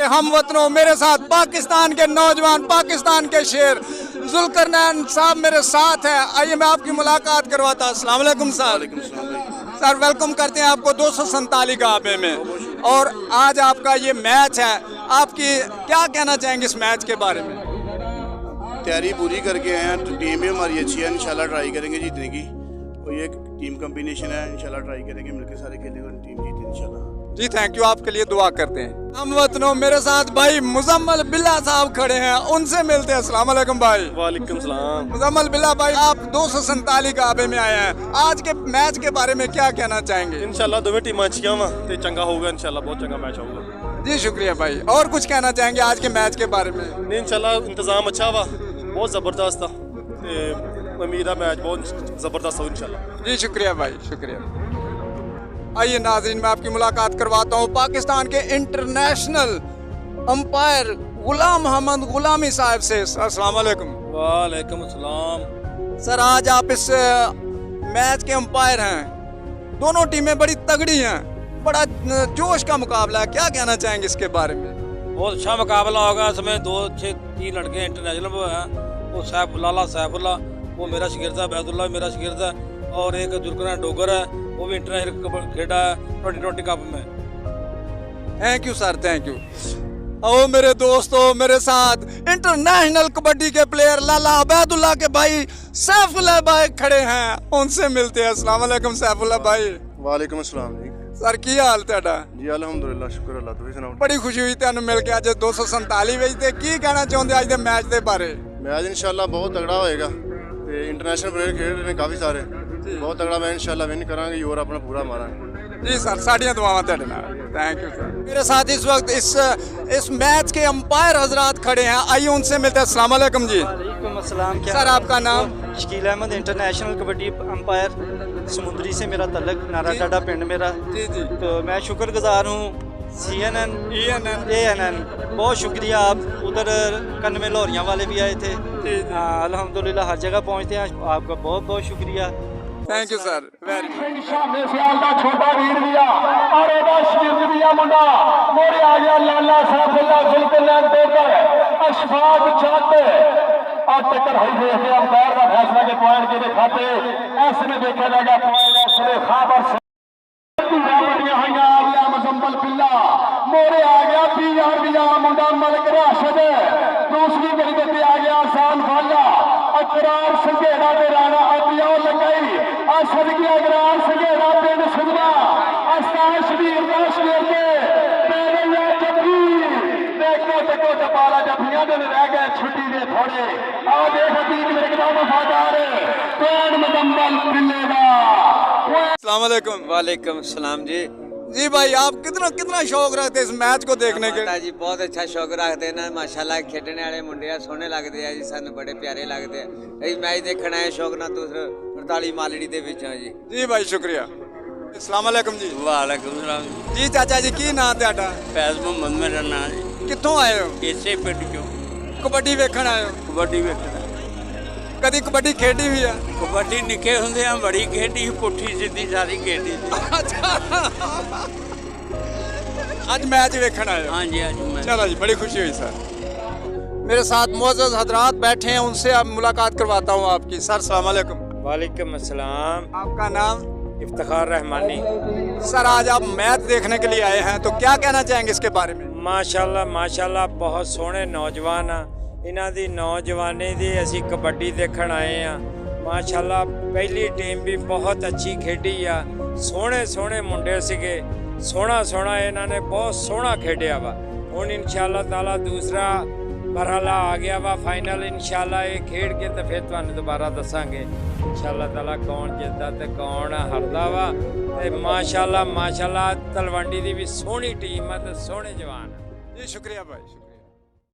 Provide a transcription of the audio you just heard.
हम वतनों, मेरे साथ पाकिस्तान के नौजवान, पाकिस्तान के शेर जुल्करनैन साहब मेरे साथ हैं। आइए मैं आपकी मुलाकात करवाता हूं। अस्सलाम वालेकुम सर। सर वेलकम करते हैं आपको 247 गाबे में। और आज आपका ये मैच है, आपकी क्या कहना चाहेंगे इस मैच के बारे में? तैयारी पूरी करके आए हैं, तो टीम भी हमारी अच्छी है, इंशाल्लाह ट्राई करेंगे जीतने की। और ये टीम कॉम्बिनेशन है, इंशाल्लाह ट्राई करेंगे मिलकर सारे खेलेंगे, टीम जीते इंशाल्लाह। जी थैंक यू, आपके लिए दुआ करते हैं। हम वतनों, मेरे साथ भाई मुजम्मल बिल्ला साहब खड़े हैं, उनसे मिलते हैं। अस्सलाम वालेकुम भाई। वालेकुम सलाम। मुजम्मल बिल्ला भाई, आप 247 गाबे में आए हैं, आज के मैच के बारे में क्या कहना चाहेंगे? इंशाल्लाह दोवें टीमां अच्छियां वा ते चंगा होगा, इंशाल्लाह बहुत चंगा मैच होगा। जी शुक्रिया भाई। और कुछ कहना चाहेंगे आज के मैच के बारे में? नहीं इंशाल्लाह इंतजाम अच्छा वा, बहुत ज़बरदस्त था ते उम्मीद है मैच बहुत ज़बरदस्त हो इंशाल्लाह। जी शुक्रिया भाई, शुक्रिया। आइए नाज़रीन, मैं आपकी मुलाकात करवाता हूँ पाकिस्तान के इंटरनेशनल अंपायर गुलाम मोहम्मद गुलामी साहब से। अस्सलाम वालेकुम। वालेकुम सलाम। सर आज आप इस मैच के अंपायर हैं, दोनों टीमें बड़ी तगड़ी हैं, बड़ा जोश का मुकाबला है, क्या कहना चाहेंगे इसके बारे में? बहुत अच्छा मुकाबला होगा। इसमें 2-3 लड़के इंटरनेशनल वो हैं, वो सैफुल्ला वो मेरा शागिर्द है, बैदुल्ला मेरा शागिर्द है, और एक जुल्करनैन डोगर है, वो भी इंटरनेशनल खेला है 2020 कप में। Thank you sir, thank you. ओ मेरे दोस्तों, मेरे साथ इंटरनेशनल कबड्डी के प्लेयर लाला अबैदुल्ला के भाई सैफुल्ला भाई खड़े हैं, उनसे मिलते हैं। अस्सलाम वालेकुम सैफुल्ला भाई। वालेकुम अस्सलाम जी। सर की हाल तुहाडा? जी अल्हम्दुलिल्लाह, शुक्र अल्लाह। तुसीं सुनाओ? बड़ी खुशी हुई तुहानू मिल के अज 247 ਵਿੱਚ ਤੇ ਕੀ ਕਹਿਣਾ ਚਾਹੁੰਦੇ ਅੱਜ ਦੇ ਮੈਚ ਦੇ ਬਾਰੇ? मैच इंशाल्लाह बहुत तगड़ा होएगा ते इंटरनेशनल प्लेयर खेल रहे हैं काफ़ी सारे, बहुत तगड़ा मैच इंशाल्लाह विन करांगे और अपना पूरा मारांगे। जी सर, साड़ियाँ दुआवां तुहाडे नाल। Thank you sir. मेरे साथ इस वक्त इस मैच के अंपायर हजरात खड़े हैं, आइए उनसे मिलते हैं। अस्सलाम वालेकुम जी। वालेकुम अस्सलाम। क्या सर आपका नाम? शकील अहमद, इंटरनेशनल कबड्डी अंपायर, समुंदरी से मेरा तल्लक, नारा टाडा पिंड मेरा। जी जी। तो मैं शुक्रगुजार हूँ CNN ANN, बहुत शुक्रिया। आप उधर कन्न में लाहौरियाँ वाले भी आए थे। हाँ अल्हम्दुलिल्लाह हर जगह पहुँचते हैं, आपका बहुत बहुत शुक्रिया। Thank you sir, very good. सामने सियाल दा छोटा वीर भी आ और एदा शकील भी आ मुंडा मोरे आ गया लाला सैफुल्ला जुल्करनैन डोगर अशफाक चाहते और टक्कर हई देखते अंपायर का फैसला के पॉइंट के खाते ऐसे देखा जाएगा पॉइंट असले खाबर से बढ़िया हुई आ गया मुजम्मल बिल्ला मोरे आ गया PR भी आ मुंडा मलिक राशिद दूसरी गली पे आ गया आसान फाला अकरार संघेड़ा दे राणा अबिया लगाई असद की अकरार संघेड़ा पिंड सुधरा अस्तान शबीर दास के पेरेया जब्बी देखो तको टपाला जब्बियां दिन रह गए छुट्टी दे थोड़े आ देख अतीत मेरे एकदम वफादार कौन मुजम्मल बिल्ले दा। अस्सलाम वालेकुम। वालेकुम सलाम जी। जी भाई, आप कितना शौक रखते हैं इस मैच को देखने के? जी बहुत अच्छा शौक रखते हैं माशाल्लाह, खेडने वाले मुंडे आ सोहने लगते हैं जी, सानू बड़े प्यारे लगते हैं। ये मैच देखना है शौक ना दूसरे 48 मालड़ी दे विचों जी। जी भाई शुक्रिया। अस्सलाम वालेकुम जी। वालेकुम सलाम जी चाचा जी, की नाम तुहाडा? फैज मोहम्मद मेरा नाम है। कित्थों आए हो? इसे पिंड चों कबड्डी वेखण आए हो? कबड्डी वेखना। कदी कबड्डी खेडी भी है? कबड्डी निके हुंदे आ बड़ी खेडी, पुट्ठी सीधी सारी खेडी। आज मैच वेखण आए हो? हाँ जी हाँ जी। चलो जी, बड़ी खुशी हुई सर। मेरे साथ मुअज़्ज़ज़ हजरात बैठे हैं, उनसे अब मुलाकात करवाता हूँ आपकी। सर अस्सलाम वालेकुम। वालेकुम अस्सलाम। आपका नाम? इफ्तिखार रहमानी। सर आज आप मैच देखने के लिए आए हैं, तो क्या कहना चाहेंगे इसके बारे में? माशाल्लाह माशाल्लाह, बहुत सोहने नौजवान आ, इन्हां दी नौजवानी दी असी कबड्डी देखण आए आ। माशाल्लाह पहली टीम भी बहुत अच्छी खेडी आ, सोहने सोहने मुंडे सीगे, सोहना इन्हां ने बहुत सोहना खेडिया वा। हुण इंशाअल्लाह ताला दूसरा मरहला आ गया वा, फाइनल इंशाअल्लाह ये खेड के तो फिर तुहानू दोबारा दसांगे इंशाअल्लाह ताला कौन जितदा ते कौन हारदा वा। ते माशाल्लाह तलवंडी दी भी सोहनी टीम है ते सोहने जवान। जी शुक्रिया भाई, शुक्रिया।